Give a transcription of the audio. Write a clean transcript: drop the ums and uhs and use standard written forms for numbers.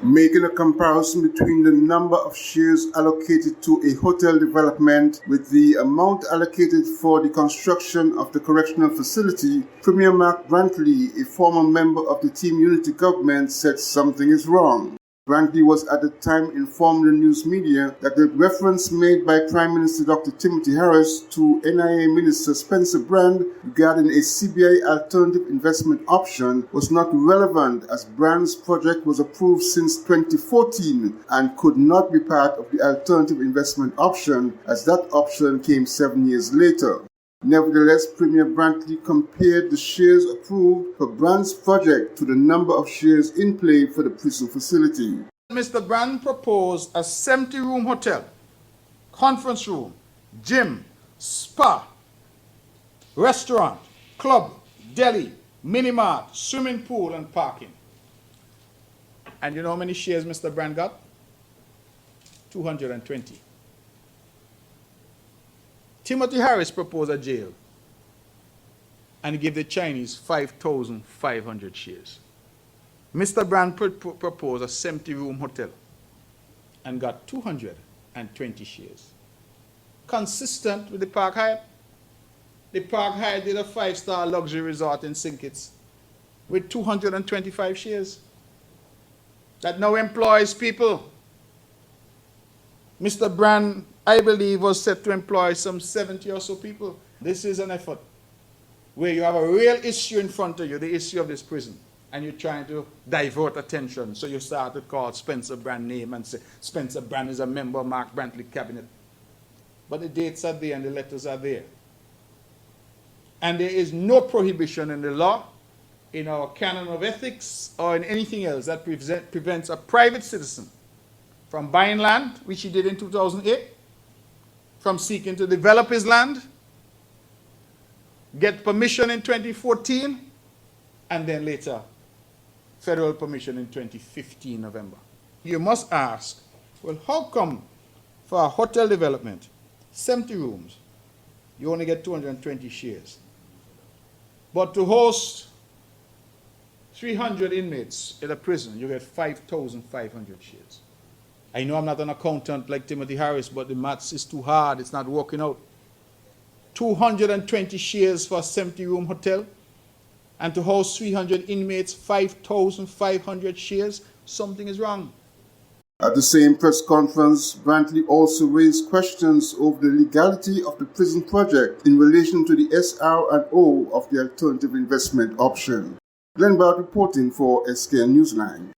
Making a comparison between the number of shares allocated to a hotel development with the amount allocated for the construction of the correctional facility, Premier Mark Brantley, a former member of the Team Unity government, said something is wrong. Brantley was at the time informed the news media that the reference made by Prime Minister Dr. Timothy Harris to NIA Minister Spencer Brand regarding a CBI alternative investment option was not relevant, as Brand's project was approved since 2014 and could not be part of the alternative investment option, as that option came 7 years later. Nevertheless, Premier Brantley compared the shares approved for Brand's project to the number of shares in play for the prison facility. Mr. Brand proposed a 70-room hotel, conference room, gym, spa, restaurant, club, deli, mini-mart, swimming pool, and parking. And you know how many shares Mr. Brand got? 220. Timothy Harris proposed a jail, and he gave the Chinese 5,500 shares. Mr. Brand proposed a 70-room hotel and got 220 shares. Consistent with the Park Hyatt. The Park Hyatt did a 5-star luxury resort in St. Kitts with 225 shares that now employs people. Mr. Brand, I believe, was set to employ some 70 or so people. This is an effort where you have a real issue in front of you, the issue of this prison, and you're trying to divert attention. So you start to call Spencer Brand name and say Spencer Brand is a member of Mark Brantley cabinet. But the dates are there and the letters are there. And there is no prohibition in the law, in our canon of ethics, or in anything else that prevents a private citizen from buying land, which he did in 2008, from seeking to develop his land, get permission in 2014, and then later federal permission in 2015 November. You must ask, well, how come for a hotel development, 70 rooms, you only get 220 shares? But to host 300 inmates in a prison, you get 5,500 shares. I know I'm not an accountant like Timothy Harris, but the maths is too hard. It's not working out. 220 shares for a 70-room hotel, and to host 300 inmates, 5,500 shares. Something is wrong. At the same press conference, Brantley also raised questions over the legality of the prison project in relation to the SR&O of the alternative investment option. Glenn Bard reporting for SKN Newsline.